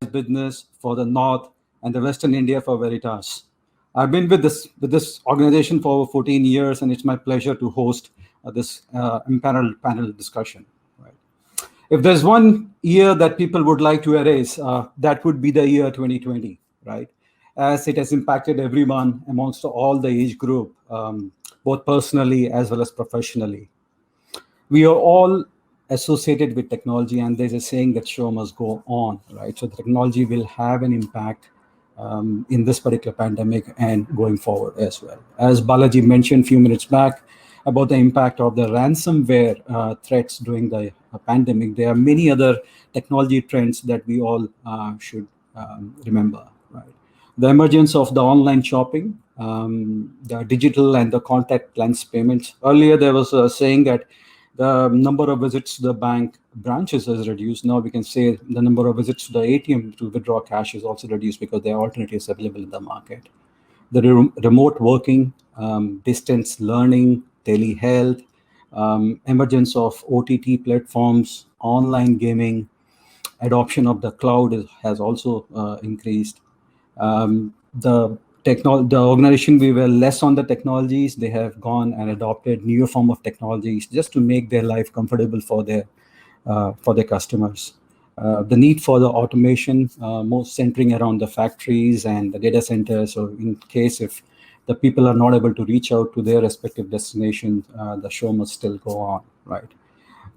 business for the North and the Western India for Veritas. I've been with this organization for over 14 years, and it's my pleasure to host this impaneled panel discussion. Right. If there's one year that people would like to erase, that would be the year 2020, right? As it has impacted everyone amongst all the age group, both personally as well as professionally. We are all associated with technology, and there's a saying that show must go on, right? So the technology will have an impact in this particular pandemic and going forward as well. As Balaji mentioned a few minutes back about the impact of the ransomware threats during the pandemic, there are many other technology trends that we all should remember, right? The emergence of the online shopping, the digital and the contact lens payments. Earlier, there was a saying that the number of visits to the bank branches has reduced. Now we can say the number of visits to the ATM to withdraw cash is also reduced because there are alternatives available in the market. The remote working, distance learning, telehealth, emergence of OTT platforms, online gaming, adoption of the cloud has also increased. The organization, we were less on the technologies. They have gone and adopted newer form of technologies just to make their life comfortable for their customers. The need for the automation, most centering around the factories and the data centers. So in case if the people are not able to reach out to their respective destination, the show must still go on, right?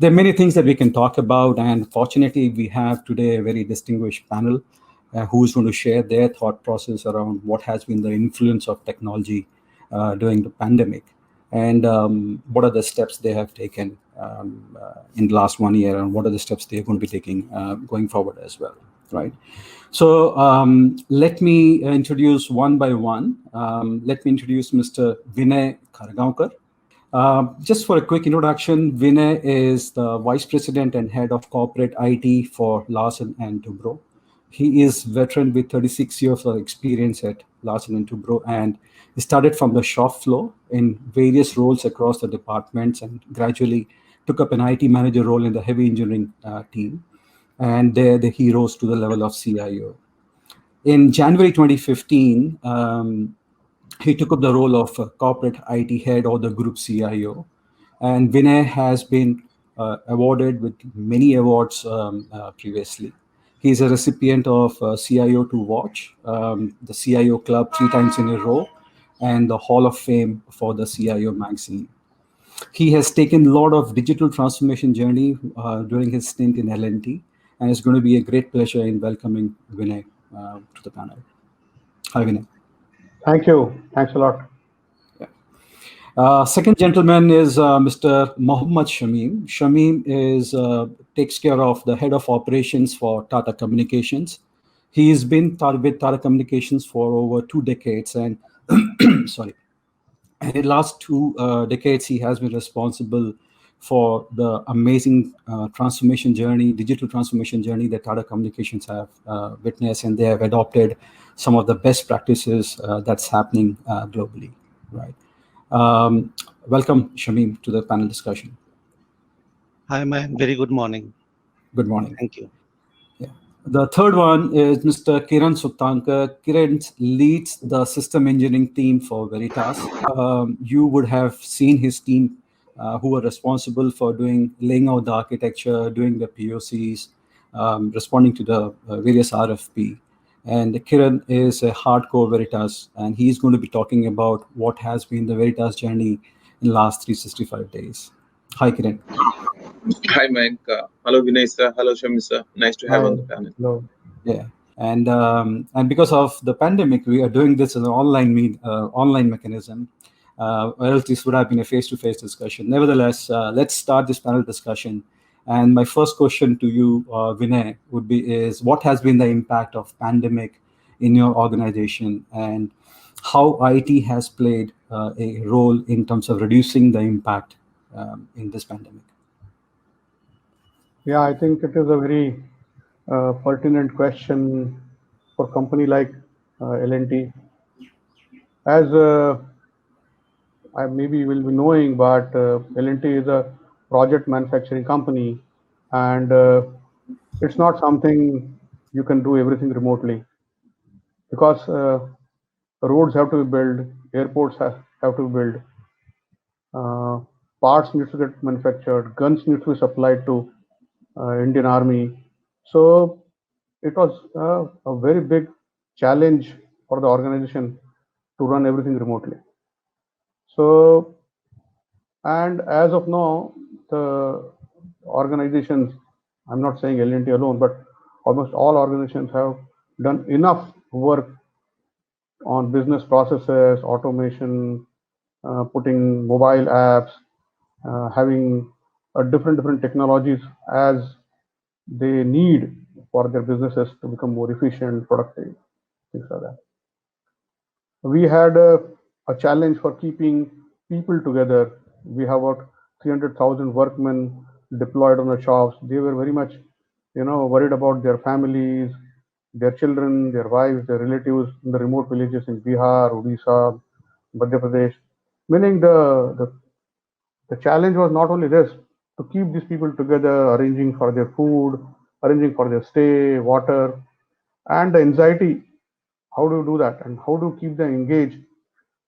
There are many things that we can talk about, and fortunately, we have today a very distinguished panel who's going to share their thought process around what has been the influence of technology during the pandemic, and what are the steps they have taken in the last 1 year, and what are the steps they're going to be taking going forward as well, right? So let me introduce one by one. Let me introduce Mr. Vinay Khargaonkar. Just for a quick introduction, Vinay is the Vice President and Head of Corporate IT for Larsen & Toubro. He is veteran with 36 years of experience at Larsen & Toubro, and he started from the shop floor in various roles across the departments and gradually took up an IT manager role in the heavy engineering team. And there he rose to the level of CIO. In January 2015, he took up the role of corporate IT head or the group CIO. And Vinay has been awarded with many awards previously. He's a recipient of CIO to Watch, the CIO Club 3 times in a row, and the Hall of Fame for the CIO magazine. He has taken a lot of digital transformation journey during his stint in L&T, and it's going to be a great pleasure in welcoming Vinay to the panel. Hi, Vinay. Thank you. Thanks a lot. Second gentleman is Mr. Mohammad Shamim. Shamim takes care of the head of operations for Tata Communications. He has been with Tata Communications for over 2 decades, and sorry, and in the last 2 decades, he has been responsible for the amazing transformation journey, digital transformation journey that Tata Communications have witnessed, and they have adopted some of the best practices that's happening globally, right? Welcome, Shamim, to the panel discussion. Hi, man. Very good morning. Good morning. Thank you. Yeah. The third one is Mr. Kiran Suttankar. Kiran leads the system engineering team for Veritas. You would have seen his team who are responsible for laying out the architecture, doing the POCs, responding to the various RFP. And Kiran is a hardcore Veritas, and he's going to be talking about what has been the Veritas journey in the last 365 days. Hi, Kiran. Hi, Mike. Hello, Vinay sir. Hello, Shamim sir. Nice to have on the panel. Hello. Yeah, and because of the pandemic, we are doing this in an online mechanism. Or else this would have been a face-to-face discussion. Nevertheless, let's start this panel discussion. And my first question to you, Vinay, is what has been the impact of pandemic in your organization, and how IT has played a role in terms of reducing the impact in this pandemic? Yeah, I think it is a very pertinent question for a company like L&T. As maybe you will be knowing, but L&T is a project manufacturing company, and it's not something you can do everything remotely, because roads have to be built, airports have to be built, parts need to get manufactured, guns need to be supplied to Indian Army. So it was a very big challenge for the organization to run everything remotely. So, and as of now, the organizations, I'm not saying L&T alone, but almost all organizations have done enough work on business processes, automation, putting mobile apps, having different technologies as they need for their businesses to become more efficient, productive, things like that. We had a challenge for keeping people together. We have about 300,000 workmen deployed on the shops. They were very much, worried about their families, their children, their wives, their relatives in the remote villages in Bihar, Odisha, Madhya Pradesh. Meaning the challenge was not only this, to keep these people together, arranging for their food, arranging for their stay, water, and the anxiety. How do you do that? And how do you keep them engaged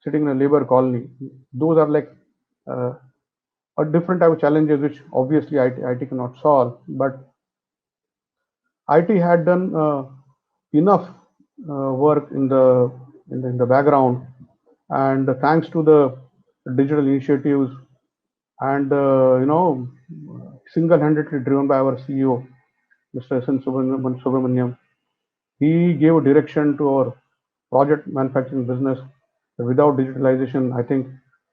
sitting in a labor colony? Those are like a different type of challenges which obviously IT cannot solve. But IT had done enough work in the background, and thanks to the digital initiatives and single-handedly driven by our CEO, Mr. S. N. Subramaniam, he gave a direction to our project manufacturing business. Without digitalization, I think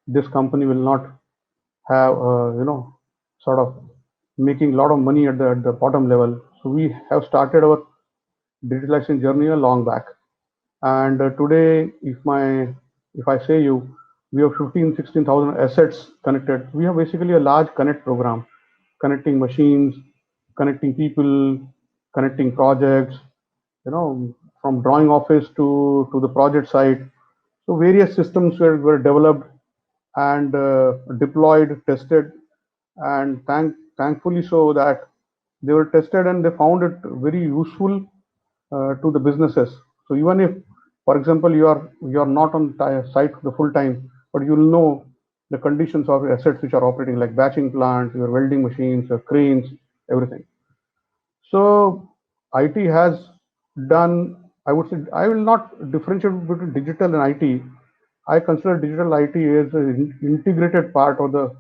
this company will not have, sort of making a lot of money at the bottom level. So we have started our digitalization journey a long back. And today, if I say you, we have 16,000 assets connected. We have basically a large connect program, connecting machines, connecting people, connecting projects, from drawing office to the project site. So various systems were developed and deployed, tested, and thankfully so that they were tested and they found it very useful to the businesses. So even if, for example, you are not on site the full time, but you will know the conditions of assets which are operating, like batching plants, your welding machines, your cranes, everything. So IT has done, I would say, I will not differentiate between digital and IT. I consider digital IT as an integrated part of the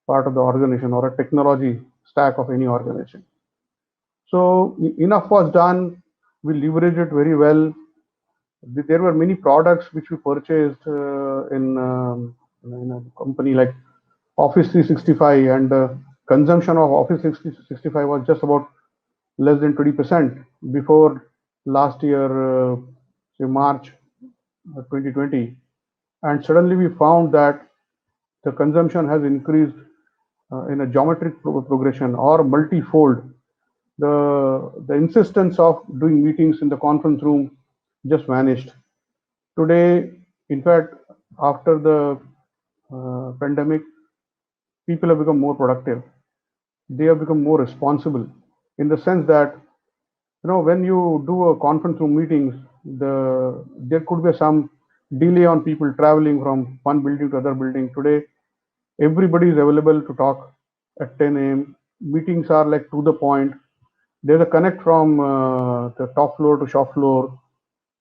organization, or a technology stack of any organization. So enough was done. We leveraged it very well. There were many products which we purchased in a company like Office 365, and consumption of Office 365 was just about less than 20% before last year, say March 2020. And suddenly we found that the consumption has increased in a geometric progression, or multi-fold. The insistence of doing meetings in the conference room just vanished. Today, in fact, after the pandemic, people have become more productive. They have become more responsible, in the sense that, when you do a conference room meetings, there could be some delay on people traveling from one building to other building. Today, everybody is available to talk at 10 a.m. Meetings are like to the point. There's a connect from the top floor to shop floor.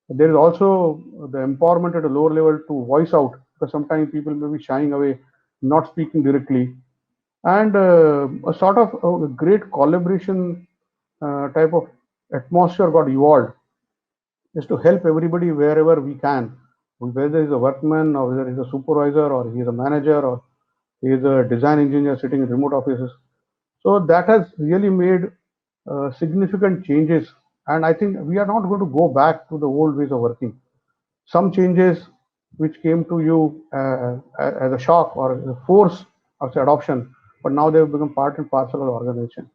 There is also the empowerment at a lower level to voice out, because sometimes people may be shying away, not speaking directly. And a sort of a great collaboration type of atmosphere got evolved, is to help everybody wherever we can, whether he's a workman, or whether he's a supervisor, or he's a manager, or he's a design engineer sitting in remote offices. So that has really made significant changes. And I think we are not going to go back to the old ways of working. Some changes which came to you as a shock or as a force of adoption, but now they've become part and parcel of the organization.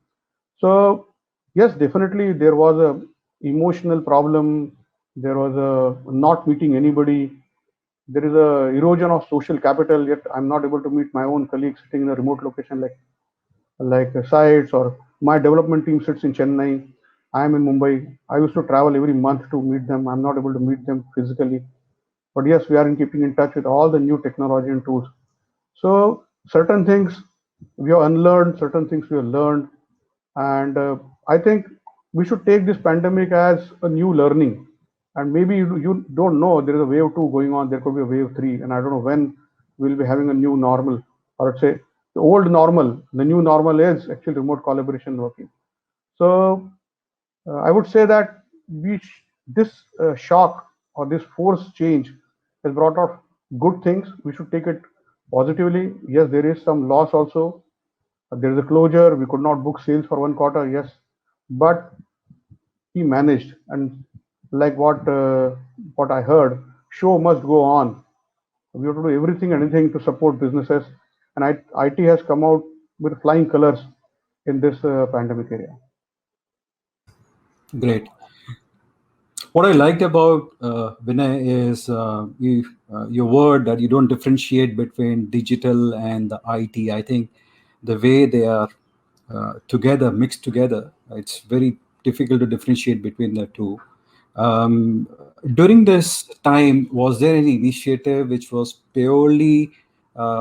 So yes, definitely there was a emotional problem. There was a not meeting anybody. There is a erosion of social capital. Yet I'm not able to meet my own colleagues sitting in a remote location like sites, or my development team sits in Chennai. I am in Mumbai. I used to travel every month to meet them. I'm not able to meet them physically. But yes, we are in keeping in touch with all the new technology and tools. So certain things we have unlearned, certain things we have learned, and I think we should take this pandemic as a new learning. And maybe you don't know there is a wave two going on. There could be a wave three, and I don't know when we'll be having a new normal, or let's say the old normal. The new normal is actually remote collaboration working. So I would say that this shock or this forced change has brought out good things. We should take it positively. Yes, there is some loss also. There is a closure. We could not book sales for 1 quarter. Yes, but he managed. And like what I heard, show must go on. We have to do everything and anything to support businesses. And IT has come out with flying colors in this pandemic area. Great. What I liked about Vinay is your word that you don't differentiate between digital and the IT. I think the way they are together, mixed together, it's very difficult to differentiate between the two. During this time, was there any initiative which was purely,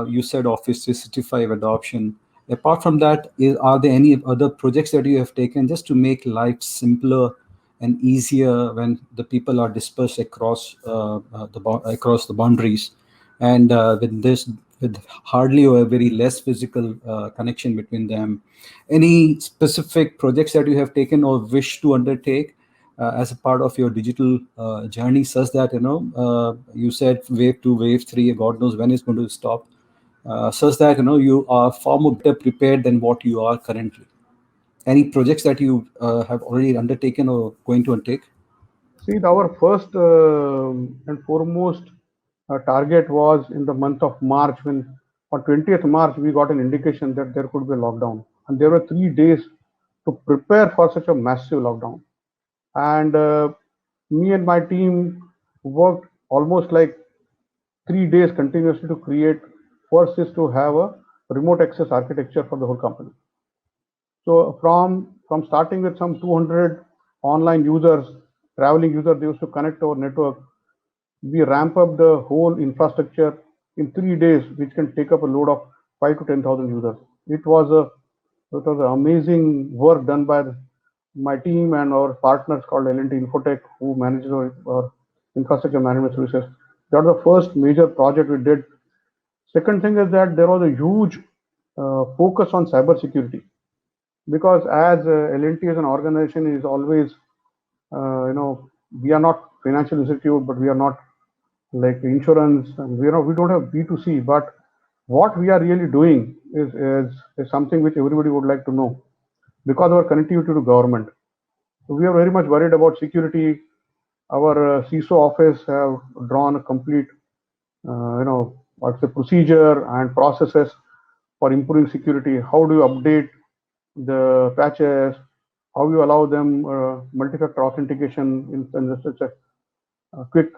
you said Office 365 adoption? Apart from that, are there any other projects that you have taken just to make life simpler and easier when the people are dispersed across across the boundaries, and with hardly or very less physical connection between them? Any specific projects that you have taken or wish to undertake as a part of your digital journey, such that you said wave 2, wave 3, God knows when it's going to stop, such that you are far more better prepared than what you are currently? Any projects that you have already undertaken or going to undertake? See, our first and foremost target was in the month of March, when on 20th March we got an indication that there could be a lockdown, and there were 3 days to prepare for such a massive lockdown. And me and my team worked almost like 3 days continuously to create. First is to have a remote access architecture for the whole company. So from starting with some 200 online users, traveling users, they used to connect to our network. We ramp up the whole infrastructure in 3 days, which can take up a load of 5 to 10,000 users. It was an amazing work done by my team and our partners called L&T Infotech, who manages our infrastructure management services. That was the first major project we did. Second thing is that there was a huge focus on cybersecurity, because as L&T as an organization is always, we are not financial institute, but we are not like insurance, and we don't have B2C. But what we are really doing is something which everybody would like to know, because of our connectivity to government. So we are very much worried about security. Our CISO office have drawn a complete, what's the procedure and processes for improving security. How do you update the patches? How you allow them multi-factor authentication in such a quick,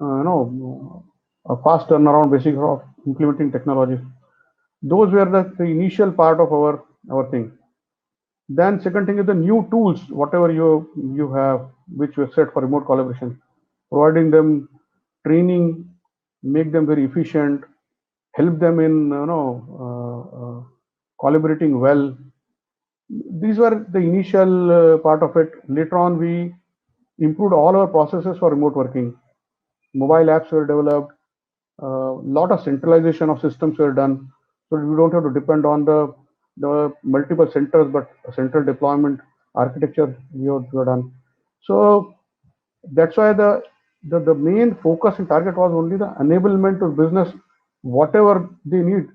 a fast turnaround, basically, of implementing technology. Those were the initial part of our thing. Then second thing is the new tools, whatever you have, which were set for remote collaboration, providing them training, make them very efficient, help them in collaborating well. These were the initial part of it. Later on, we improved all our processes for remote working. Mobile apps were developed. A lot of centralization of systems were done, so we don't have to depend on the multiple centers, but a central deployment architecture we have done. So that's why the main focus and target was only the enablement of business, whatever they need,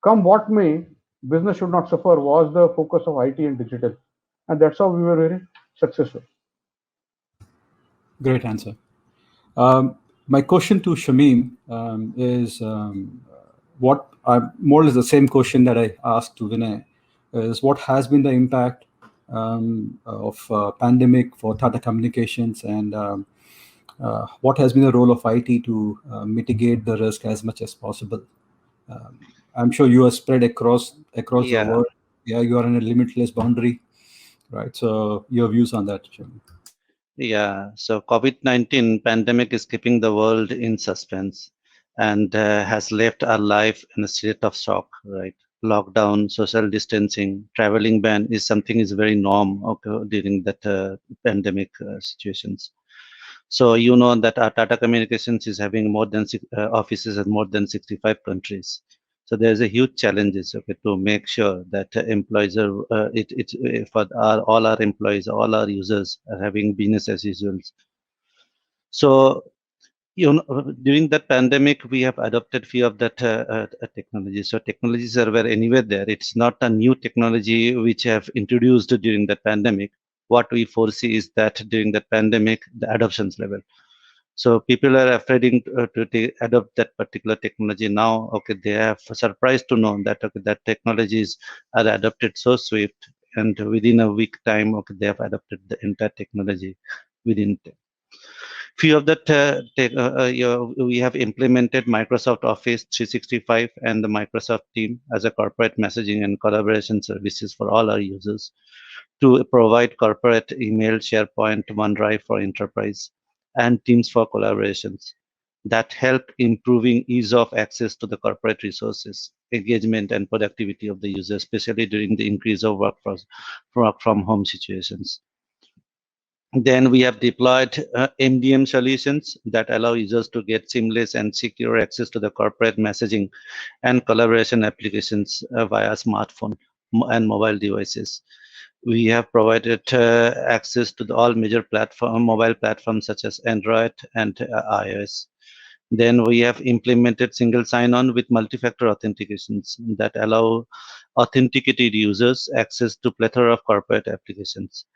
come what may, business should not suffer, was the focus of IT and digital, and that's how we were very successful. Great answer. My question to Shamim is what more or less the same question that I asked to Vinay, is what has been the impact of pandemic for Tata Communications, and what has been the role of IT to mitigate the risk as much as possible? I'm sure you are spread across the world. Yeah, you are in a limitless boundary. right? So your views on that, Jim? Yeah, so COVID-19 pandemic is keeping the world in suspense and has left our life in a state of shock, right? Lockdown, social distancing, traveling ban is something is very norm during that pandemic situations. So you know that our Tata Communications is having more than offices in more than 65 countries. So there's a huge challenges, okay, to make sure that employees are for all our employees, all our users are having business as usual. So you know, during that pandemic, we have adopted few of that technologies. So technologies are were anywhere there. It's not a new technology which have introduced during the pandemic. What we foresee is that during the pandemic, the adoptions level. So people are afraid to adopt that particular technology now. Okay, they are surprised to know that okay, that technologies are adopted so swift, and within a week time, okay, they have adopted the entire technology within. Few of that we have implemented Microsoft Office 365 and the Microsoft Team as a corporate messaging and collaboration services for all our users to provide corporate email, SharePoint, OneDrive for enterprise, and Teams for collaborations that help improving ease of access to the corporate resources, engagement, and productivity of the user, especially during the increase of work from home situations. Then we have deployed MDM solutions that allow users to get seamless and secure access to the corporate messaging and collaboration applications via smartphone and mobile devices. We have provided access to all major mobile platforms such as Android and iOS. Then we have implemented single sign-on with multi-factor authentications that allow authenticated users access to plethora of corporate applications.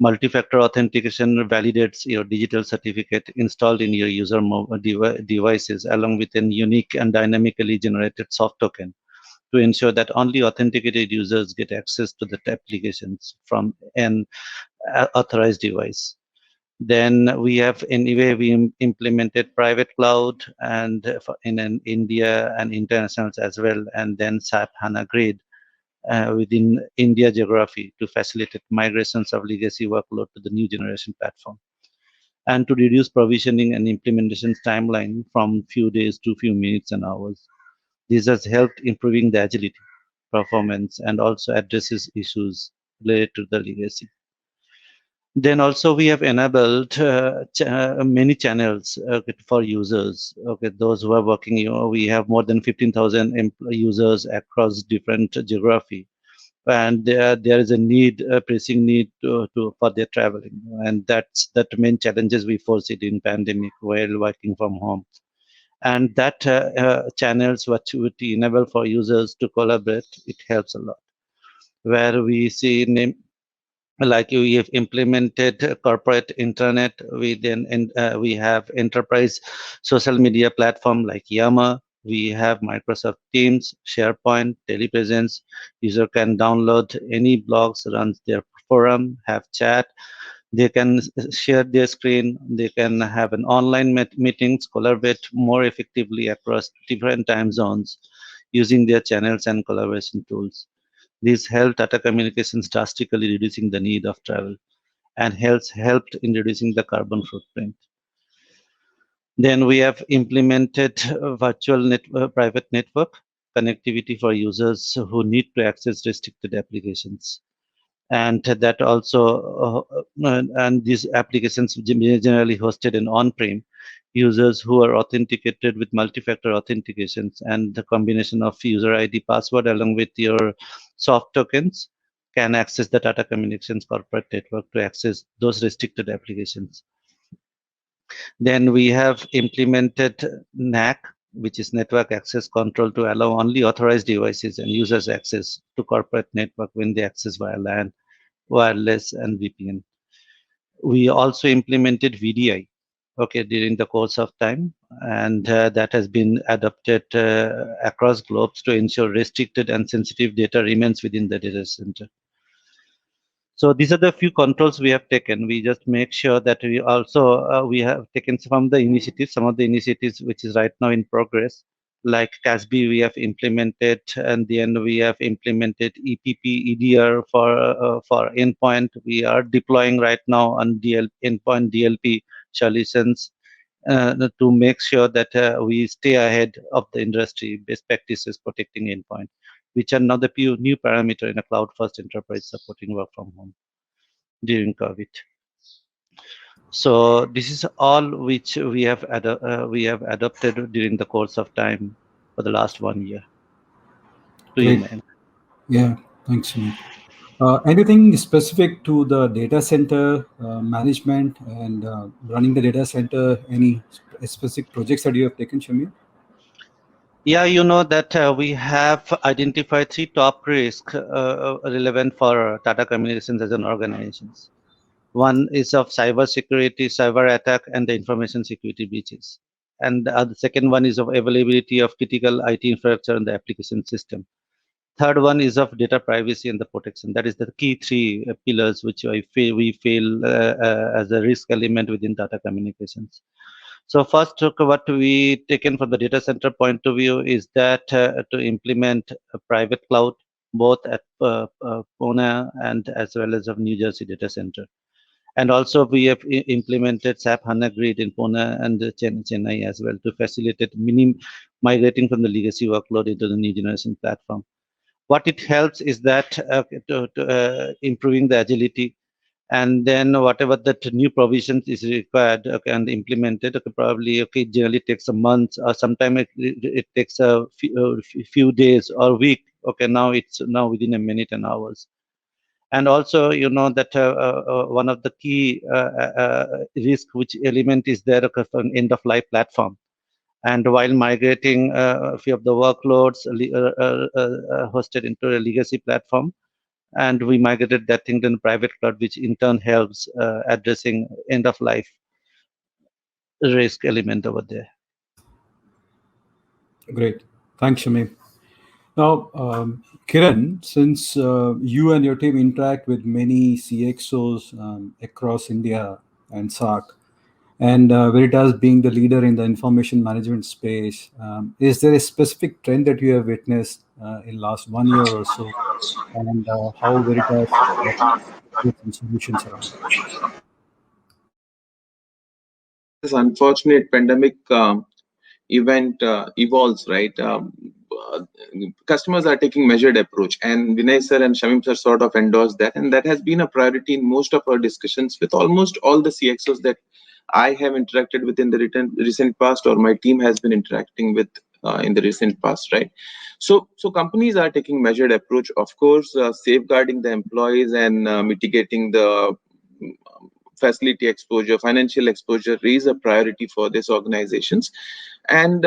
Multi-factor authentication validates your digital certificate installed in your user devices along with a unique and dynamically generated soft token to ensure that only authenticated users get access to the applications from an authorized device. Then we have anyway we implemented private cloud and in India and internationals as well, and then SAP HANA Grid within India geography to facilitate migrations of legacy workload to the new generation platform and to reduce provisioning and implementation timeline from few days to few minutes and hours. This has helped improving the agility, performance, and also addresses issues related to the legacy. Then also we have enabled many channels for users. Okay, those who are working, we have more than 15,000 users across different geography, and there is a need, a pressing need for their traveling, and that's the main challenges we foresee in pandemic while working from home. And that channels what would enable for users to collaborate, it helps a lot. Where we see like we have implemented corporate internet, we have enterprise social media platform like Yammer. We have Microsoft Teams, SharePoint, telepresence. User can download any blogs, runs their forum, have chat. They can share their screen. They can have an online meetings, collaborate more effectively across different time zones using their channels and collaboration tools. This helped Tata Communications drastically reducing the need of travel and helped in reducing the carbon footprint. Then we have implemented virtual private network connectivity for users who need to access restricted applications. And that also, and these applications generally hosted in on-prem, users who are authenticated with multi-factor authentications and the combination of user ID password along with your soft tokens can access the Tata Communications corporate network to access those restricted applications. Then we have implemented NAC, which is network access control, to allow only authorized devices and users access to corporate network when they access via LAN, wireless, and VPN. We also implemented VDI, okay, during the course of time, and that has been adopted across globes to ensure restricted and sensitive data remains within the data center. So these are the few controls we have taken. We just make sure that we also we have taken some of the initiatives which is right now in progress, like CASB we have implemented, and then we have implemented EPP EDR for endpoint. We are deploying right now on endpoint DLP solutions to make sure that we stay ahead of the industry best practices protecting endpoint, which are now the new parameter in a cloud-first enterprise supporting work from home during COVID. So this is all which we have adopted during the course of time for the last 1 year. To you, Great. man. Yeah, thanks, Sumit. Anything specific to the data center management and running the data center? Any specific projects that you have taken, Shamir? Yeah, you know that we have identified 3 top risks relevant for Tata Communications as an organization. One is of cyber security, cyber attack, and the information security breaches. And the second one is of availability of critical IT infrastructure and the application system. Third one is of data privacy and the protection. That is the key 3 pillars which we feel as a risk element within data communications. So first, what we taken from the data center point of view is that to implement a private cloud both at Pune and as well as of New Jersey data center. And also we have implemented SAP HANA Grid in Pune and Chennai as well to facilitate migrating from the legacy workload into the new generation platform. What it helps is that improving the agility, and then whatever that new provisions is required and implemented, probably generally takes a month, or sometimes it takes a few days or week. Now it's within a minute and hours. And also, you know that one of the key risk which element is there of an end of life platform. And while migrating a few of the workloads hosted into a legacy platform, and we migrated that thing to the private cloud, which in turn helps addressing end of life risk element over there. Great. Thanks, Shamir. Now, Kiran, since you and your team interact with many CXOs across India and SAARC, and Veritas being the leader in the information management space, is there a specific trend that you have witnessed in last 1 year or so, and how Veritas creates solutions around? This unfortunate pandemic event evolves, right? Customers are taking measured approach, and Vinay sir and Shamim sir sort of endorsed that, and that has been a priority in most of our discussions with almost all the CXOs that I have interacted with in the recent past, or my team has been interacting with in the recent past, right? So companies are taking measured approach, of course, safeguarding the employees and mitigating the facility exposure, financial exposure is a priority for these organizations. And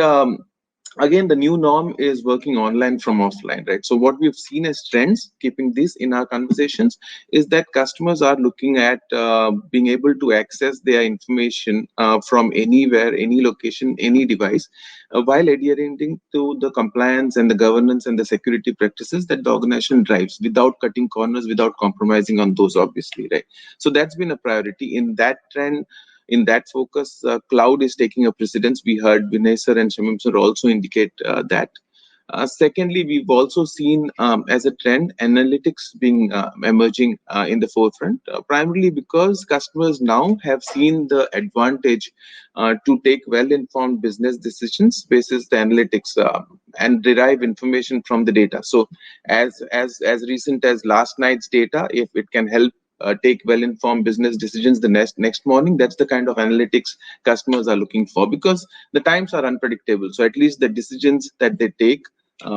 again, the new norm is working online from offline, right? So what we've seen as trends, keeping this in our conversations, is that customers are looking at being able to access their information from anywhere, any location, any device, while adhering to the compliance and the governance and the security practices that the organization drives, without cutting corners, without compromising on those, obviously, right? So that's been a priority. In that trend, in that focus, cloud is taking a precedence. We heard Vinay sir and Shamim sir also indicate that. Secondly, we've also seen as a trend analytics being emerging in the forefront, primarily because customers now have seen the advantage to take well-informed business decisions basis the analytics and derive information from the data. So as recent as last night's data, if it can help take well-informed business decisions the next morning, that's the kind of analytics customers are looking for, because the times are unpredictable. So at least the decisions that they take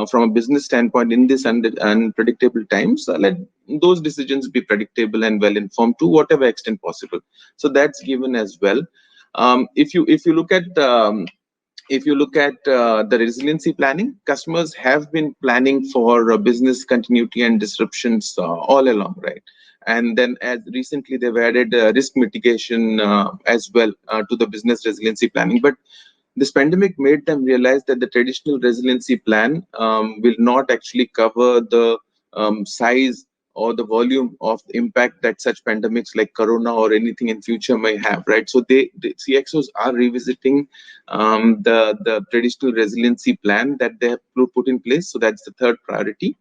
from a business standpoint in this unpredictable times, let those decisions be predictable and well-informed to whatever extent possible. So that's given as well. If you look at the resiliency planning, customers have been planning for business continuity and disruptions all along, right? And then as recently they've added risk mitigation as well to the business resiliency planning. But this pandemic made them realize that the traditional resiliency plan will not actually cover the size or the volume of impact that such pandemics like corona or anything in future may have, right? So the CXOs are revisiting the traditional resiliency plan that they have put in place. So that's the third priority.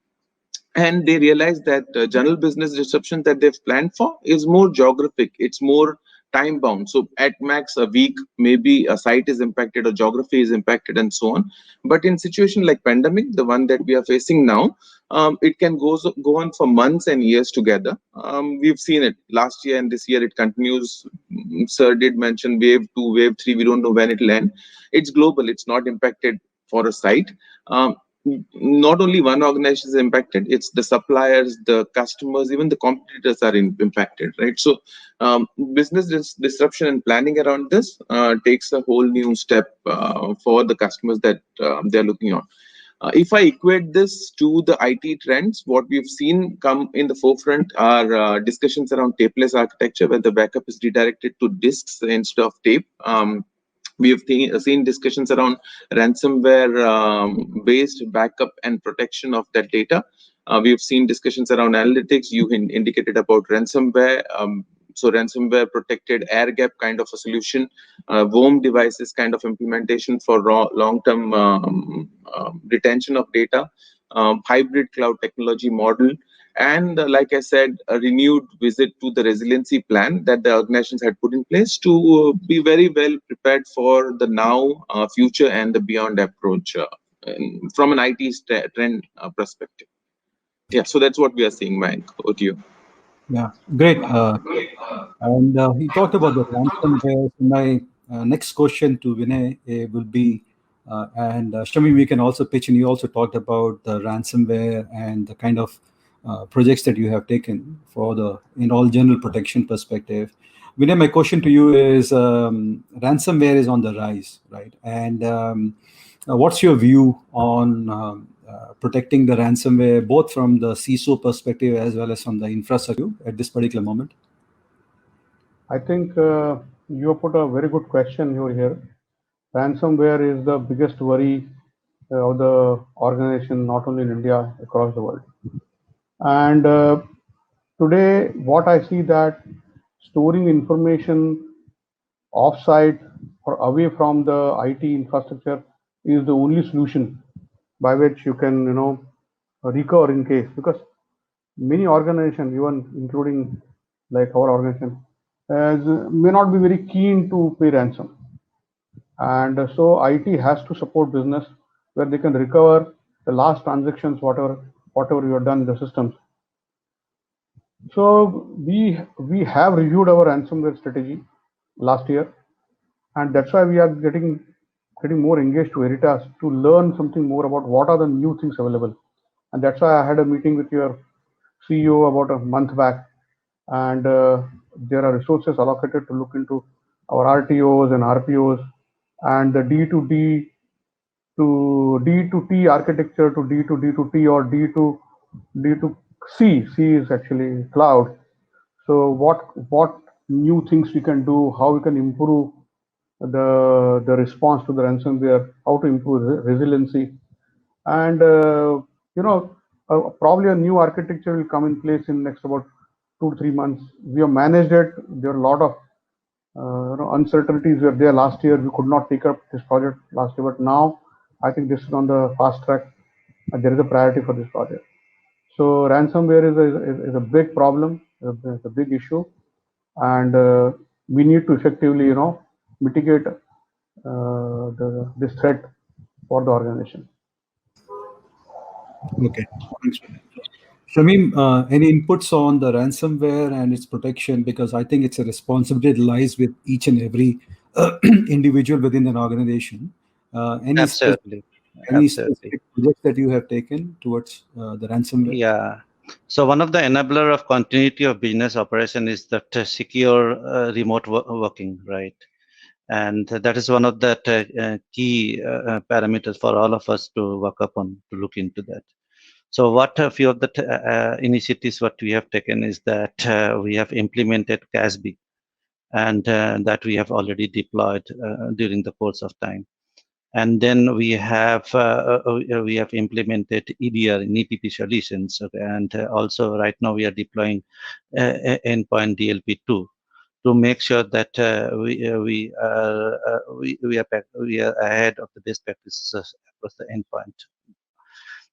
And they realize that general business disruption that they've planned for is more geographic, it's more time bound. So at max a week, maybe a site is impacted or geography is impacted and so on. But in situation like pandemic, the one that we are facing now, it can go on for months and years together. We've seen it last year and this year it continues. Sir did mention wave 2, wave 3, we don't know when it'll end. It's global, it's not impacted for a site. Not only one organization is impacted, it's the suppliers, the customers, even the competitors are impacted, right? So business disruption and planning around this takes a whole new step for the customers that they're looking on. If I equate this to the IT trends, what we've seen come in the forefront are discussions around tapeless architecture, where the backup is redirected to disks instead of tape. We have seen discussions around ransomware based backup and protection of that data. We have seen discussions around analytics. You indicated about ransomware. So ransomware protected air gap kind of a solution, worm devices kind of implementation for long-term retention of data, hybrid cloud technology model, and like I said, a renewed visit to the resiliency plan that the organizations had put in place to be very well prepared for the now, future, and the beyond approach from an IT trend perspective. Yeah, so that's what we are seeing, Mayank. Over to you. Yeah, great. And he talked about the ransomware. My next question to Vinay will be, and Shami, we can also pitch in. You also talked about the ransomware and the kind of projects that you have taken for the in all general protection perspective. Vinay, my question to you is: ransomware is on the rise, right? And what's your view on protecting the ransomware, both from the CISO perspective as well as from the infrastructure at this particular moment? I think you have put a very good question over here. Ransomware is the biggest worry of the organization, not only in India, across the world. And today, what I see that storing information offsite or away from the IT infrastructure is the only solution by which you can, recover in case, because many organizations, even including like our organization, may not be very keen to pay ransom. And so IT has to support business where they can recover the last transactions, whatever you have done in the systems. So we have reviewed our ransomware strategy last year, and that's why we are getting more engaged to Veritas to learn something more about what are the new things available. And that's why I had a meeting with your CEO about a month back, and there are resources allocated to look into our RTOs and RPOs and the D2D to D2T architecture to D2D2T or D2C. C is actually cloud. So what new things we can do, how we can improve the response to the ransomware, how to improve resiliency, and probably a new architecture will come in place in next about 2 to 3 months. We have managed it. There are a lot of uncertainties were there last year. We could not take up this project last year, but now I think this is on the fast track. And there is a priority for this project. So ransomware is a big problem, it's a big issue, and we need to effectively, mitigate this threat for the organization. Okay, thanks. Shamim, any inputs on the ransomware and its protection? Because I think it's a responsibility that lies with each and every individual within an organization. Any specific projects that you have taken towards the ransomware? Yeah. So one of the enabler of continuity of business operation is that secure remote working, right? And that is one of the key parameters for all of us to work upon, to look into that. So what a few of the initiatives what we have taken is that we have implemented CASB, and that we have already deployed during the course of time. And then we have implemented EDR in EPP solutions, okay? And also right now we are deploying endpoint DLP2 to make sure that we are ahead of the best practices across the endpoint.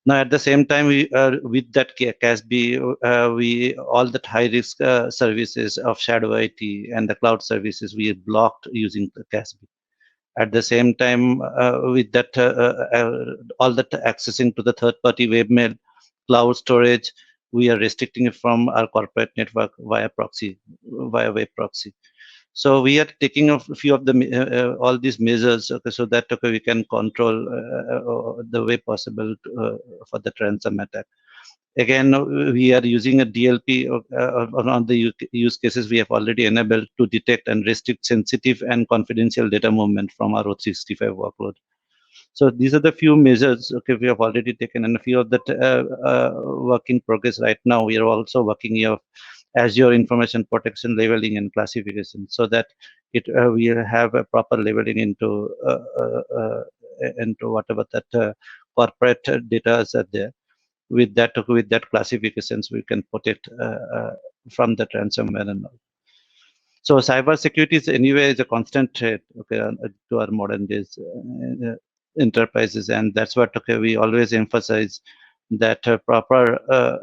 Now, at the same time, with that CASB, we all that high risk services of shadow IT and the cloud services we blocked using the CASB. At the same time, with that all that accessing to the third-party webmail cloud storage, we are restricting it from our corporate network via web proxy. So we are taking a few of the all these measures, okay, so that we can control the way possible for the ransom attack. Again, we are using a DLP on the use cases we have already enabled to detect and restrict sensitive and confidential data movement from our O365 workload. So these are the few measures, okay, we have already taken, and a few of that work in progress right now. We are also working here Azure information protection labeling and classification, so that we have a proper labeling into whatever that corporate data are there. With that classifications, we can protect from the ransomware and all. So cyber security is anyway is a constant threat, okay, to our modern days enterprises, and that's what we always emphasize, that proper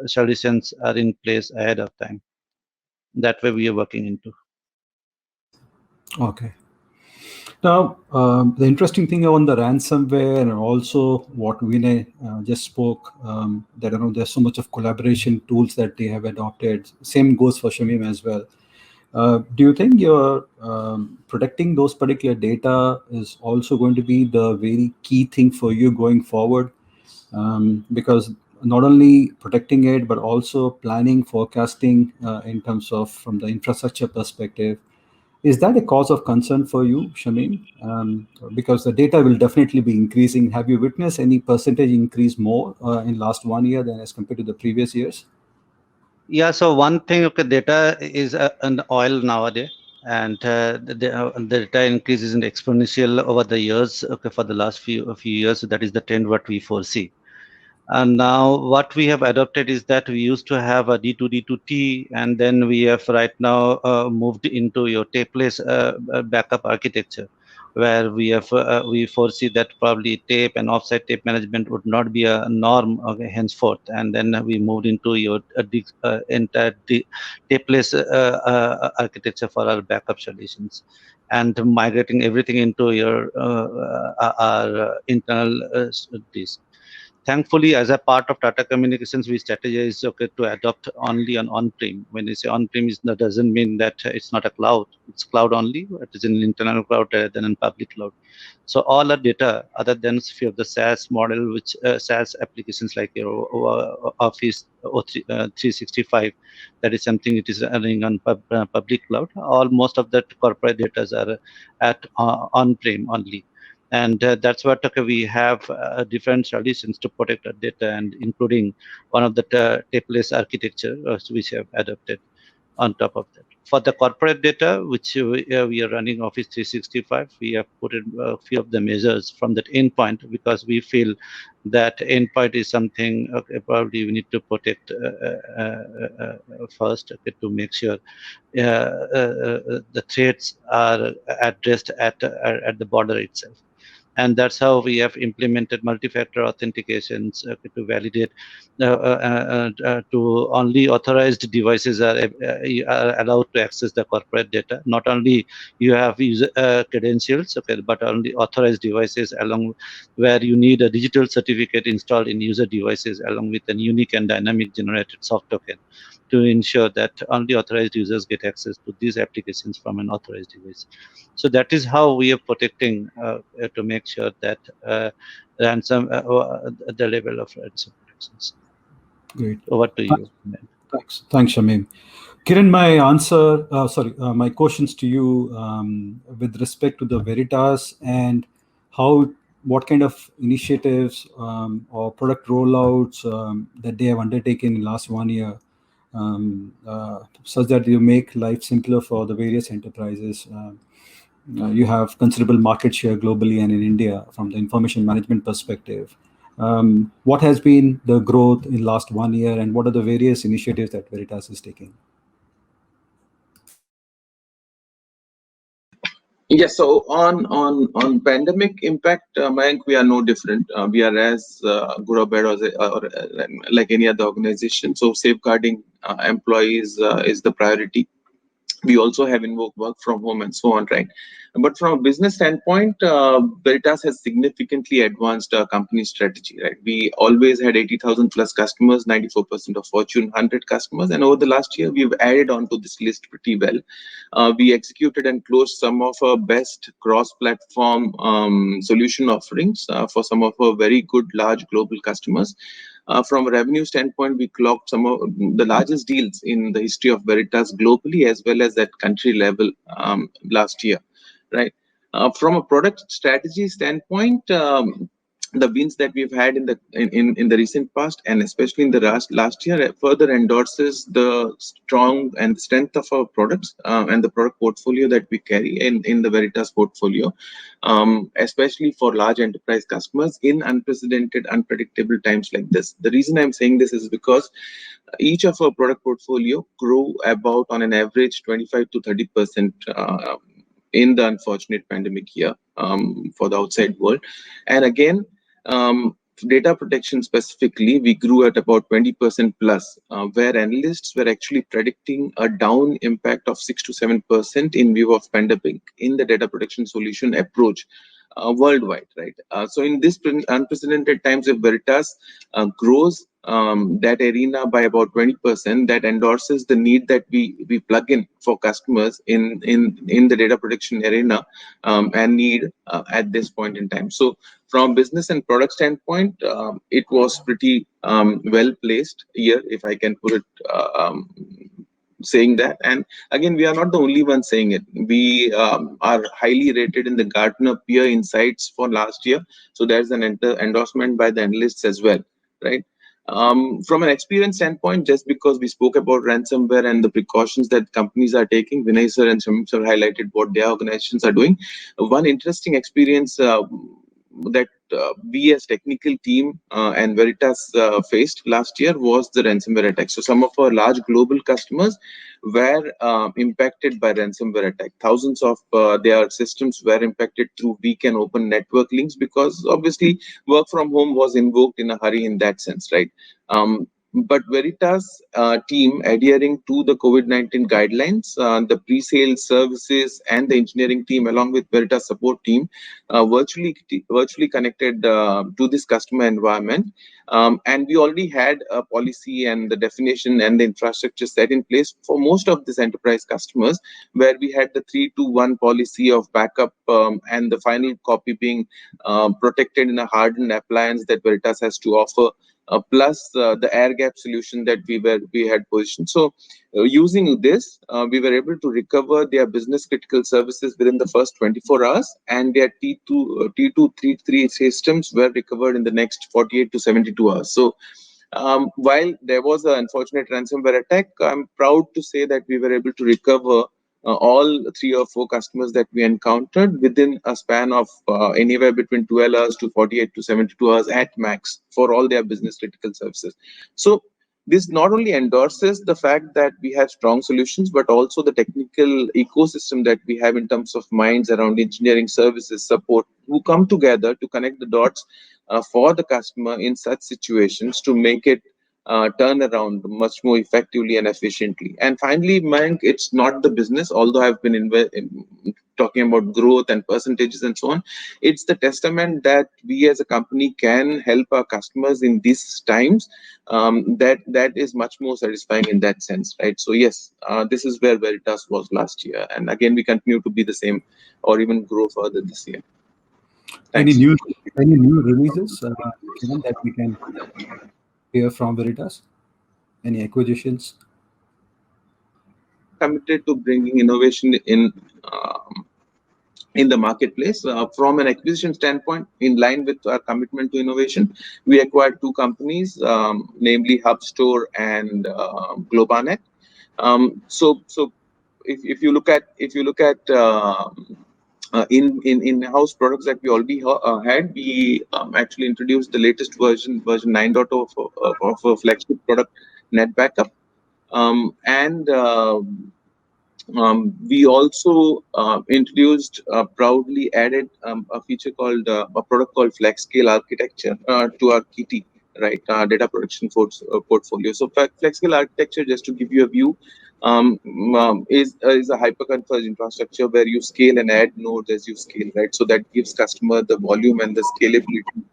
solutions are in place ahead of time. That way we are working into. Okay. Now, the interesting thing on the ransomware and also what Vinay just spoke, that there's so much of collaboration tools that they have adopted. Same goes for Shamim as well. Do you think you're protecting those particular data is also going to be the very key thing for you going forward? Because not only protecting it, but also planning, forecasting in terms of from the infrastructure perspective. Is that a cause of concern for you, Shamim? Because the data will definitely be increasing. Have you witnessed any percentage increase more in last 1 year than as compared to the previous years? Yeah, so one thing, okay, data is an oil nowadays, and the data increase is exponential over the years, okay, for the last few years. So that is the trend what we foresee. And now what we have adopted is that we used to have a D2D2T, and then we have right now moved into your tapeless backup architecture, where we foresee that probably tape and offsite tape management would not be a norm henceforth, and then we moved into your entire tapeless architecture for our backup solutions, and migrating everything into your our internal disk. Thankfully, as a part of Tata Communications, we strategize to adopt only an on-prem. When you say on-prem, that doesn't mean that it's not a cloud. It's cloud only. It is an internal cloud rather than in public cloud. So all our data, other than a few of the SaaS model, which SaaS applications like your Office 365, that is something it is running on public cloud. Most of that corporate data are at on-prem only. And that's what we have different solutions to protect our data, and including one of the tapeless architecture which we have adopted on top of that. For the corporate data, which we are running Office 365, we have put in a few of the measures from that endpoint, because we feel that endpoint is something probably we need to protect first, to make sure the threats are addressed at the border itself. And that's how we have implemented multi-factor authentications to validate to only authorized devices are allowed to access the corporate data. Not only you have user credentials, okay, but only authorized devices, along where you need a digital certificate installed in user devices along with a unique and dynamic generated soft token, to ensure that only authorized users get access to these applications from an authorized device. So that is how we are protecting to make sure that ransom, the level of ransom protections. Great. Over to you. Thanks, Shamim. Kiran, my questions to you with respect to the Veritas and what kind of initiatives or product rollouts that they have undertaken in the last 1 year, such that you make life simpler for the various enterprises. You have considerable market share globally and in India from the information management perspective. What has been the growth in last 1 year, and what are the various initiatives that Veritas is taking? Yes, so on pandemic impact, Mayank, we are no different. We are as good or bad or like any other organization. So safeguarding employees is the priority. We also have invoked work from home and so on, right? But from a business standpoint, Veritas has significantly advanced our company strategy, right? We always had 80,000 plus customers, 94% of Fortune 100 customers, and over the last year, we've added on to this list pretty well. We executed and closed some of our best cross-platform solution offerings for some of our very good large global customers. From a revenue standpoint, we clocked some of the largest deals in the history of Veritas globally as well as at country level last year, right? From a product strategy standpoint, the wins that we've had in the recent past and especially in the last year further endorses the strong and strength of our products and the product portfolio that we carry in the Veritas portfolio, especially for large enterprise customers in unprecedented, unpredictable times like this. The reason I'm saying this is because each of our product portfolio grew about on an average 25 to 30% in the unfortunate pandemic year for the outside world. And again, data protection specifically, we grew at about 20% plus, where analysts were actually predicting a down impact of 6 to 7% in view of pandemic in the data protection solution approach worldwide, right? So in this unprecedented times, if Veritas grows that arena by about 20%, that endorses the need that we plug in for customers in the data protection arena and need at this point in time. So from business and product standpoint, it was pretty well placed here, if I can put it saying that. And again, we are not the only ones saying it. We are highly rated in the Gartner Peer Insights for last year. So there's an endorsement by the analysts as well, right? From an experience standpoint, just because we spoke about ransomware and the precautions that companies are taking, Vinay sir and Shamim sir highlighted what their organizations are doing. One interesting experience that we as technical team and Veritas faced last year was the ransomware attack. So some of our large global customers were impacted by ransomware attack. Thousands of their systems were impacted through weak and open network links because obviously work from home was invoked in a hurry in that sense, right? But Veritas team adhering to the COVID-19 guidelines, the pre-sales services and the engineering team along with Veritas support team virtually connected to this customer environment. And we already had a policy and the definition and the infrastructure set in place for most of these enterprise customers, where we had the 3-2-1 policy of backup and the final copy being protected in a hardened appliance that Veritas has to offer. Plus the air gap solution that we had positioned. So using this, we were able to recover their business critical services within the first 24 hours, and their T233 systems were recovered in the next 48 to 72 hours. So while there was an unfortunate ransomware attack, I'm proud to say that we were able to recover all 3 or 4 customers that we encountered within a span of anywhere between 12 hours to 48 to 72 hours at max for all their business critical services. So this not only endorses the fact that we have strong solutions, but also the technical ecosystem that we have in terms of minds around engineering services support who come together to connect the dots for the customer in such situations to make it turn around much more effectively and efficiently. And finally, Mayank, it's not the business, although I've been talking about growth and percentages and so on. It's the testament that we as a company can help our customers in these times. That is much more satisfying in that sense, right? So yes, this is where Veritas was last year. And again, we continue to be the same or even grow further this year. Thanks. Any new releases that we can hear from Veritas? Any acquisitions? Committed to bringing innovation in the marketplace. From an acquisition standpoint, in line with our commitment to innovation, we acquired 2 companies, namely HubStore and Globanet. So if you look at in-house products that we already had, we actually introduced the latest version 9.0 of a flagship product, NetBackup. And we also introduced, proudly added a feature called a product called FlexScale Architecture to our KITI, right, data protection portfolio. So FlexScale Architecture, just to give you a view, is a hyper-converged infrastructure where you scale and add nodes as you scale, right? So that gives customer the volume and the scalability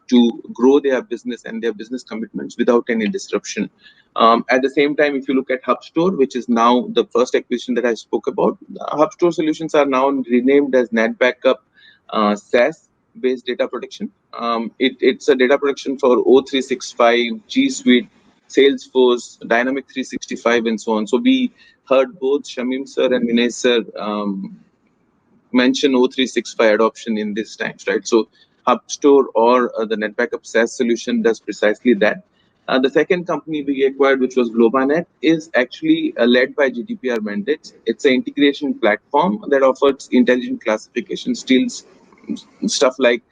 to grow their business and their business commitments without any disruption. At the same time, if you look at HubStore, which is now the first acquisition that I spoke about, HubStore solutions are now renamed as NetBackup SaaS-based data protection. It's a data protection for O365, G Suite, Salesforce, Dynamic 365, and so on. So we heard both Shamim sir and Vinay sir mention O365 adoption in these times, right? So HubStore or the NetBackup SaaS solution does precisely that. The second company we acquired, which was Globanet, is actually led by GDPR mandates. It's an integration platform that offers intelligent classification, steals stuff like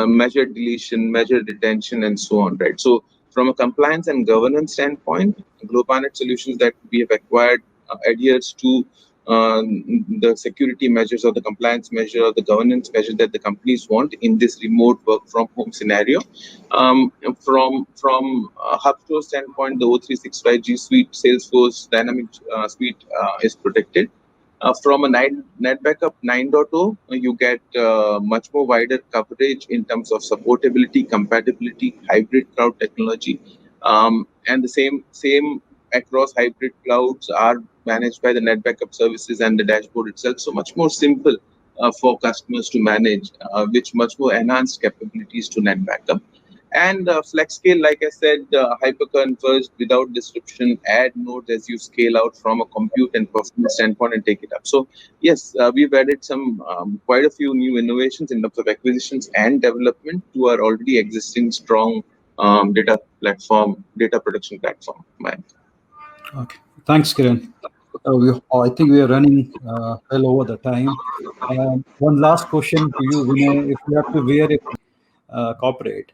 measured deletion, measured retention, and so on, right? So from a compliance and governance standpoint, Globanet solutions that we have acquired adheres to the security measures or the compliance measure or the governance measure that the companies want in this remote work from home scenario. From HubStore standpoint, the O365 G Suite, Salesforce, Dynamic Suite is protected. From a NetBackup 9.0, you get much more wider coverage in terms of supportability, compatibility, hybrid cloud technology, and the same across hybrid clouds are managed by the NetBackup services and the dashboard itself. So much more simple for customers to manage, which much more enhanced capabilities to NetBackup. And FlexScale, like I said, hyper-converged without disruption, add nodes as you scale out from a compute and performance standpoint and take it up. So yes, we've added some quite a few new innovations in terms of acquisitions and development to our already existing strong data protection platform. Okay, thanks, Kiran. I think we are running well over the time. One last question to you, Vinay. If you have to wear a corporate,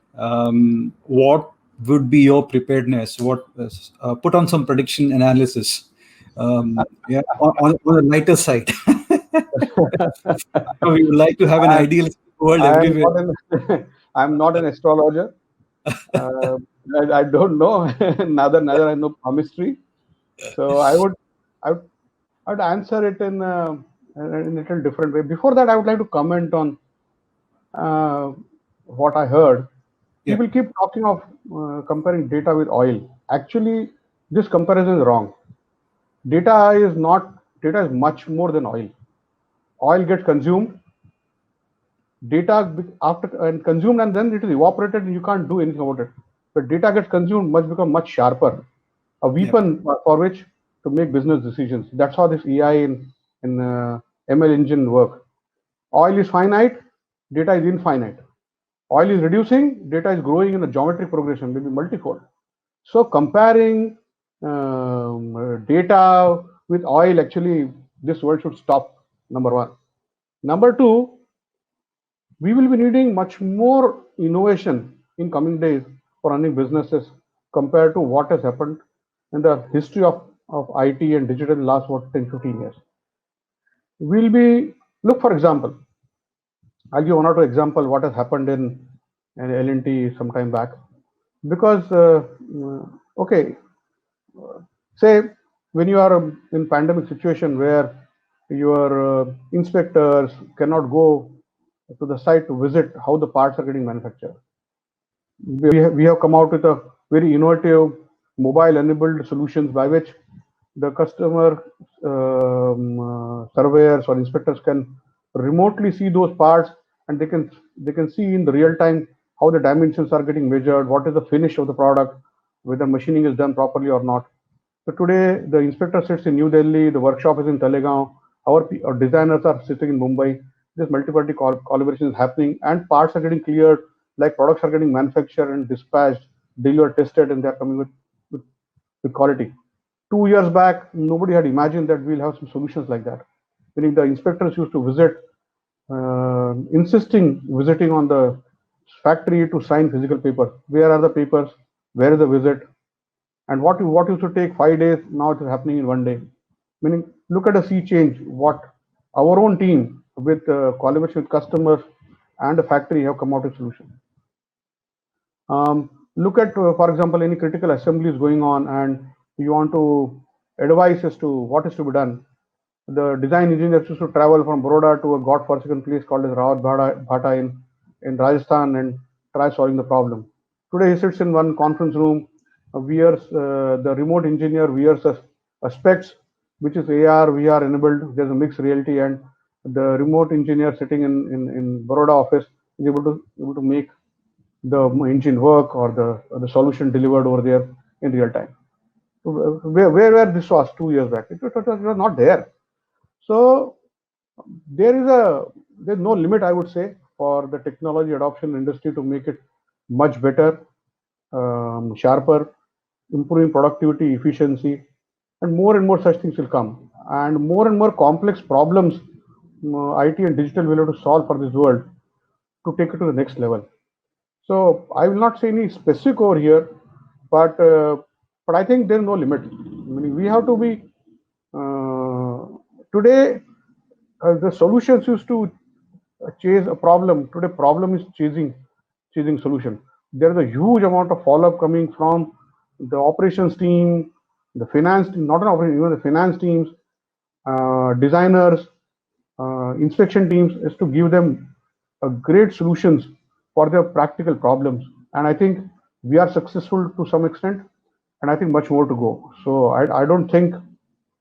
what would be your preparedness? What put on some prediction analysis? Yeah, on the lighter side. We would like to have an idealistic world everywhere. I'm not an astrologer. I don't know. neither I know palmistry. So I would answer it in a little different way. Before that, I would like to comment on what I heard. Yeah. People keep talking of comparing data with oil. Actually, this comparison is wrong. Data is much more than oil. Oil gets consumed, data and consumed, and then it is evaporated, and you can't do anything about it. But data gets consumed, become much sharper, a weapon for which to make business decisions. That's how this AI and ML engine work. Oil is finite, data is infinite. Oil is reducing, data is growing in a geometric progression, maybe multifold. So comparing data with oil, actually, this world should stop, number one. Number two, we will be needing much more innovation in coming days for running businesses compared to what has happened in the history of IT and digital in the last 10, 15 years. Look, for example, I'll give one or two examples what has happened in L&T some time back. Because, say when you are in pandemic situation where your inspectors cannot go to the site to visit how the parts are getting manufactured. We have come out with a very innovative mobile-enabled solutions by which the customer surveyors or inspectors can remotely see those parts, and they can see in the real time how the dimensions are getting measured, what is the finish of the product, whether machining is done properly or not. So today the inspector sits in New Delhi, the workshop is in Talegaon, our designers are sitting in Mumbai. This multi-party collaboration is happening, and parts are getting cleared, like products are getting manufactured and dispatched, delivered, tested, and they're coming with quality. 2 years back, nobody had imagined that we'll have some solutions like that. Meaning the inspectors used to visit insisting visiting on the factory to sign physical papers. Where are the papers? Where is the visit? And what used to take 5 days, now it is happening in 1 day. Meaning, look at a sea change. What our own team with collaboration with customers and the factory have come out with solution. Look at, for example, any critical assembly is going on, and you want to advise as to what is to be done. The design engineers used to travel from Baroda to a godforsaken place called as Rawat Bhata in Rajasthan and try solving the problem. Today he sits in one conference room, wears the remote engineer wears a specs which is AR VR enabled. There's a mixed reality, and the remote engineer sitting in Baroda office is able to make the engine work or the solution delivered over there in real time. Where this was 2 years back, it was not there. So there's no limit, I would say, for the technology adoption industry to make it much better, sharper, improving productivity, efficiency, and more such things will come. And more complex problems IT and digital will have to solve for this world to take it to the next level. So I will not say any specific over here, but I think there's no limit. I mean, we have to be today. The solutions used to chase a problem. Today, problem is chasing solution. There is a huge amount of follow-up coming from the operations team, the finance team, not an operation, even the finance teams, designers, inspection teams, is to give them great solutions for their practical problems. And I think we are successful to some extent, and I think much more to go. So I don't think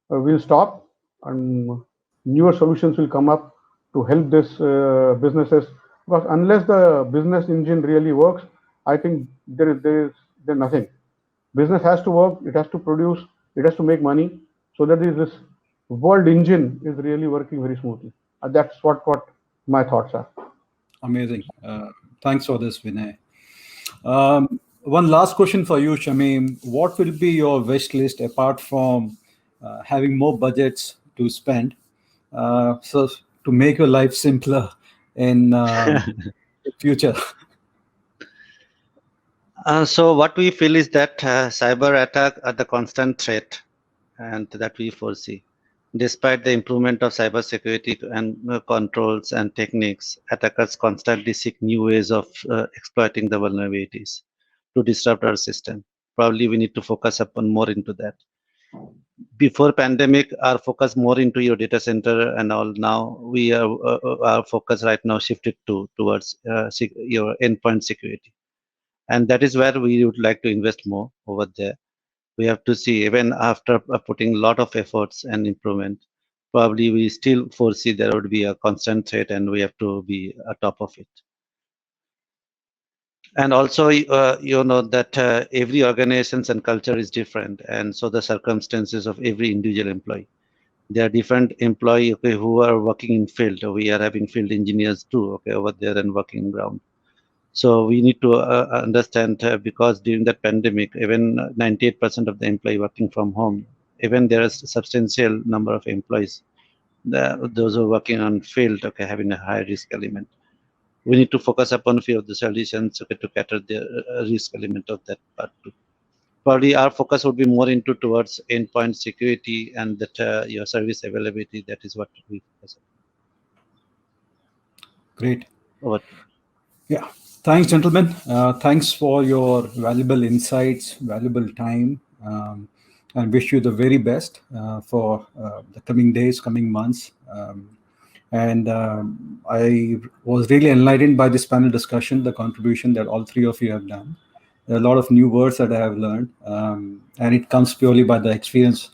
we'll stop, and newer solutions will come up to help this businesses, because unless the business engine really works, I think there's nothing. Business has to work, it has to produce, it has to make money, so that this world engine is really working very smoothly. That's what my thoughts are. Amazing. Thanks for this, Vinay. One last question for you, Shamim. What will be your wish list apart from having more budgets to spend, so to make your life simpler in the future? So what we feel is that cyber attack are the constant threat, and that we foresee. Despite the improvement of cybersecurity and controls and techniques, attackers constantly seek new ways of exploiting the vulnerabilities to disrupt our system. Probably we need to focus upon more into that. Before pandemic, our focus more into your data center and all. Now we are our focus right now shifted towards your endpoint security, and that is where we would like to invest more over there. We have to see, even after putting a lot of efforts and improvement, probably we still foresee there would be a constant threat, and we have to be atop of it. And also, you know that every organizations and culture is different, and so the circumstances of every individual employee. There are different employees, okay, who are working in field. We are having field engineers too, okay, over there and working ground. So we need to understand, because during that pandemic, even 98% of the employee working from home, even there is a substantial number of employees, those who are working on field, okay, having a high risk element. We need to focus upon a few of the solutions, okay, to cater the risk element of that part too. Probably our focus would be more into towards endpoint security and that your service availability. That is what we focus on. Great. Over. Yeah. Thanks, gentlemen. Thanks for your valuable insights, valuable time, and wish you the very best for the coming days, coming months. And I was really enlightened by this panel discussion, the contribution that all three of you have done. There are a lot of new words that I have learned, and it comes purely by the experience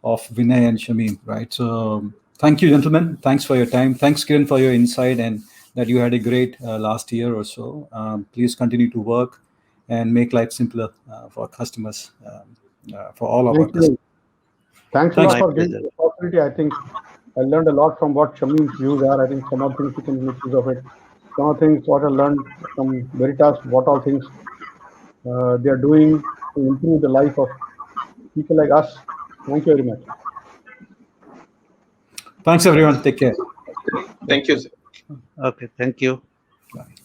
of Vinay and Shamim, right? So thank you, gentlemen. Thanks for your time. Thanks, Kiran, for your insight, and that you had a great last year or so. Please continue to work and make life simpler for customers, for all of our customers. Thanks a lot for giving the opportunity. I think I learned a lot from what Shamim's views are. I think some of the things you can make use of it. Some of the things what I learned from Veritas, what all things they are doing to improve the life of people like us. Thank you very much. Thanks, everyone. Take care. Thank you, sir. Okay, thank you. Bye.